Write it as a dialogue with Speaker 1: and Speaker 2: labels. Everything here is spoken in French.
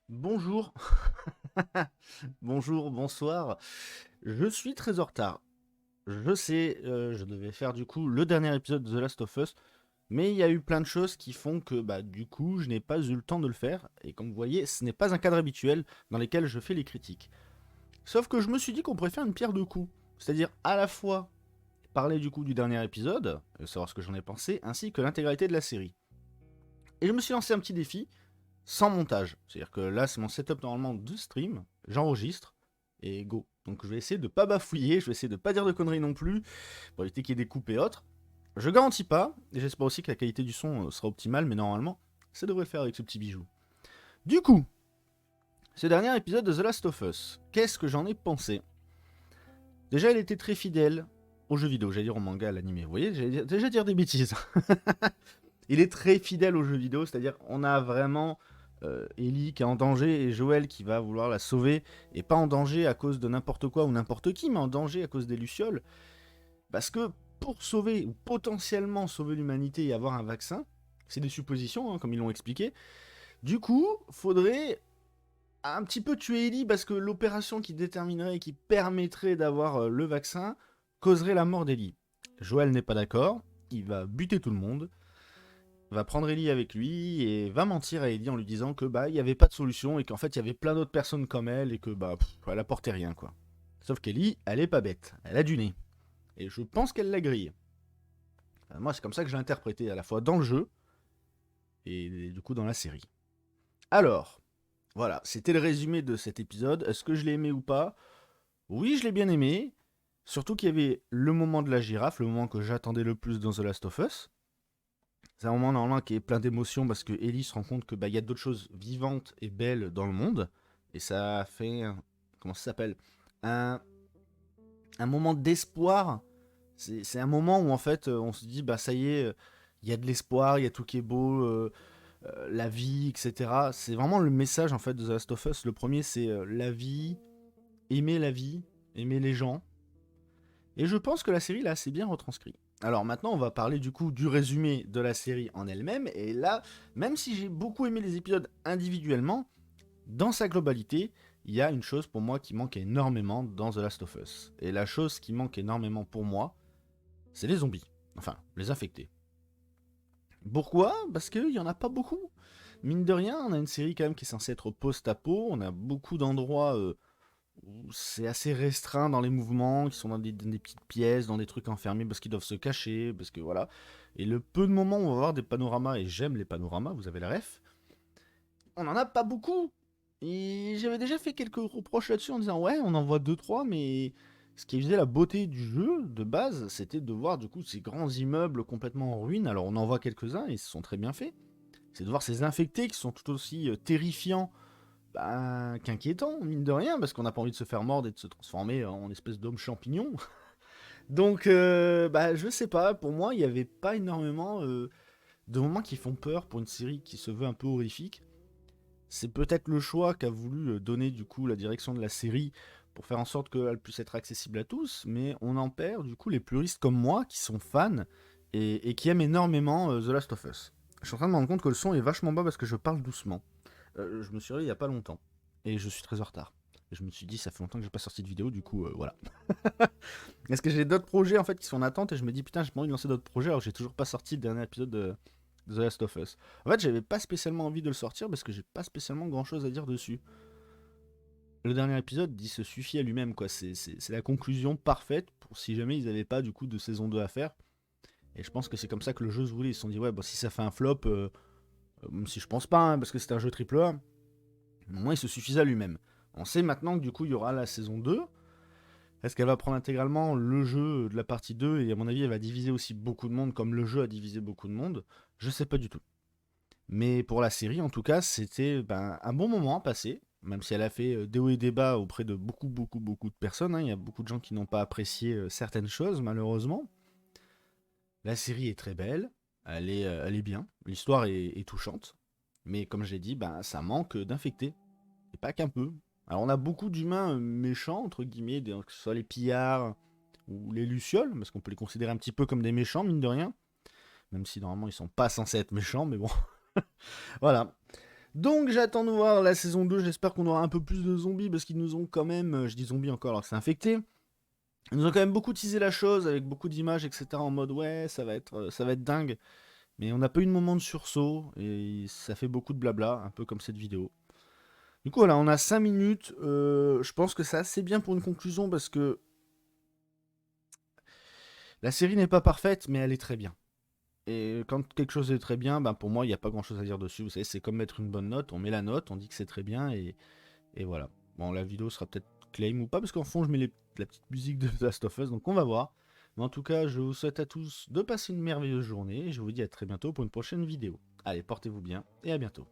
Speaker 1: Bonjour, bonjour, bonsoir. Je suis très en retard. Je sais, je devais faire du coup le dernier épisode de The Last of Us, mais il y a eu plein de choses qui font que du coup je n'ai pas eu le temps de le faire. Et comme vous voyez, ce n'est pas un cadre habituel dans lequel je fais les critiques. Sauf que je me suis dit qu'on pourrait faire une pierre deux coups, c'est-à-dire à la fois parler du coup du dernier épisode, savoir ce que j'en ai pensé, ainsi que l'intégralité de la série. Et je me suis lancé un petit défi, sans montage. C'est-à-dire que là, c'est mon setup normalement de stream, j'enregistre et go. Donc je vais essayer de pas bafouiller, je vais essayer de pas dire de conneries non plus, pour éviter qu'il y ait des coupes et autres. Je garantis pas, et j'espère aussi que la qualité du son sera optimale, mais normalement, ça devrait le faire avec ce petit bijou. Du coup, ce dernier épisode de The Last of Us, qu'est-ce que j'en ai pensé? Déjà, il était très fidèle aux jeux vidéo, j'allais dire au manga, à l'anime. Vous voyez, j'allais déjà dire des bêtises. Il est très fidèle aux jeux vidéo, c'est-à-dire on a vraiment Ellie qui est en danger et Joël qui va vouloir la sauver, et pas en danger à cause de n'importe quoi ou n'importe qui, mais en danger à cause des Lucioles. Parce que pour sauver, ou potentiellement sauver l'humanité et avoir un vaccin, c'est des suppositions, hein, comme ils l'ont expliqué, du coup, faudrait un petit peu tuer Ellie parce que l'opération qui déterminerait et qui permettrait d'avoir le vaccin causerait la mort d'Ellie. Joël n'est pas d'accord, il va buter tout le monde, va prendre Ellie avec lui et va mentir à Ellie en lui disant que il y avait pas de solution et qu'en fait il y avait plein d'autres personnes comme elle et que elle apportait rien quoi. Sauf qu'Ellie, elle est pas bête, elle a du nez et je pense qu'elle la grille. Enfin, moi c'est comme ça que j'ai interprété à la fois dans le jeu et du coup dans la série. Alors, voilà, c'était le résumé de cet épisode. Est-ce que je l'ai aimé ou pas? Oui, je l'ai bien aimé. Surtout qu'il y avait le moment de la girafe, le moment que j'attendais le plus dans The Last of Us. C'est un moment normalement qui est plein d'émotions parce que Ellie se rend compte que y a d'autres choses vivantes et belles dans le monde et ça fait comment ça s'appelle un, un moment d'espoir. C'est un moment où en fait on se dit ça y est, il y a de l'espoir, il y a tout qui est beau, la vie, etc. C'est vraiment le message en fait de The Last of Us. Le premier c'est la vie, aimer les gens. Et je pense que la série l'a assez bien retranscrit. Alors maintenant, on va parler du coup du résumé de la série en elle-même. Et là, même si j'ai beaucoup aimé les épisodes individuellement, dans sa globalité, il y a une chose pour moi qui manque énormément dans The Last of Us. Et la chose qui manque énormément pour moi, c'est les zombies. Enfin, les infectés. Pourquoi? Parce qu'il n'y en a pas beaucoup. Mine de rien, on a une série quand même qui est censée être post-apo. On a beaucoup d'endroits où c'est assez restreint dans les mouvements, qui sont dans des petites pièces, dans des trucs enfermés parce qu'ils doivent se cacher, parce que voilà. Et le peu de moments où on va voir des panoramas, et j'aime les panoramas, vous avez la ref, on en a pas beaucoup. Et j'avais déjà fait quelques reproches là-dessus en disant ouais, on en voit deux trois, mais ce qui faisait la beauté du jeu de base, c'était de voir du coup ces grands immeubles complètement en ruine. Alors on en voit quelques-uns et ils sont très bien faits. C'est de voir ces infectés qui sont tout aussi terrifiants qu'inquiétant, mine de rien, parce qu'on n'a pas envie de se faire mordre et de se transformer en espèce d'homme champignon. Donc, je sais pas, pour moi, il n'y avait pas énormément de moments qui font peur pour une série qui se veut un peu horrifique. C'est peut-être le choix qu'a voulu donner du coup la direction de la série pour faire en sorte qu'elle puisse être accessible à tous, mais on en perd du coup les puristes comme moi qui sont fans et qui aiment énormément The Last of Us. Je suis en train de me rendre compte que le son est vachement bas parce que je parle doucement. Je me suis réveillé il y a pas longtemps et je suis très en retard. Et je me suis dit, ça fait longtemps que j'ai pas sorti de vidéo, du coup, voilà. Est-ce que j'ai d'autres projets en fait qui sont en attente et je me dis, putain, j'ai pas envie de lancer d'autres projets alors que j'ai toujours pas sorti le dernier épisode de The Last of Us. En fait, j'avais pas spécialement envie de le sortir parce que j'ai pas spécialement grand chose à dire dessus. Le dernier épisode dit se suffit à lui-même, quoi. C'est la conclusion parfaite pour si jamais ils avaient pas du coup de saison 2 à faire. Et je pense que c'est comme ça que le jeu se voulait. Ils se sont dit, ouais, si ça fait un flop, même si je pense pas, hein, parce que c'est un jeu triple A, au moins il se suffisait à lui-même. On sait maintenant que du coup il y aura la saison 2. Est-ce qu'elle va prendre intégralement le jeu de la partie 2 et à mon avis elle va diviser aussi beaucoup de monde comme le jeu a divisé beaucoup de monde? Je sais pas du tout. Mais pour la série en tout cas c'était un bon moment à passer, même si elle a fait des hauts et des bas auprès de beaucoup de personnes, hein. Il y a beaucoup de gens qui n'ont pas apprécié certaines choses malheureusement. La série est très belle, elle est bien, l'histoire est touchante, mais comme j'ai dit, ça manque d'infectés. Et pas qu'un peu. Alors on a beaucoup d'humains méchants, entre guillemets, que ce soit les pillards ou les lucioles, parce qu'on peut les considérer un petit peu comme des méchants, mine de rien. Même si normalement ils sont pas censés être méchants, mais bon. Voilà. Donc j'attends de voir la saison 2, j'espère qu'on aura un peu plus de zombies, parce qu'ils nous ont quand même, je dis zombies encore alors que c'est infecté, ils nous ont quand même beaucoup teasé la chose, avec beaucoup d'images, etc. en mode ouais, ça va être dingue. Mais on n'a pas eu de moment de sursaut, et ça fait beaucoup de blabla, un peu comme cette vidéo. Du coup voilà, on a 5 minutes, je pense que c'est assez bien pour une conclusion, parce que la série n'est pas parfaite, mais elle est très bien. Et quand quelque chose est très bien, ben pour moi, il n'y a pas grand chose à dire dessus. Vous savez, c'est comme mettre une bonne note. On met la note, on dit que c'est très bien, et voilà. Bon, la vidéo sera peut-être claim ou pas, parce qu'en fond, je mets la petite musique de The Last of Us, donc on va voir. Mais en tout cas, je vous souhaite à tous de passer une merveilleuse journée, et je vous dis à très bientôt pour une prochaine vidéo. Allez, portez-vous bien, et à bientôt.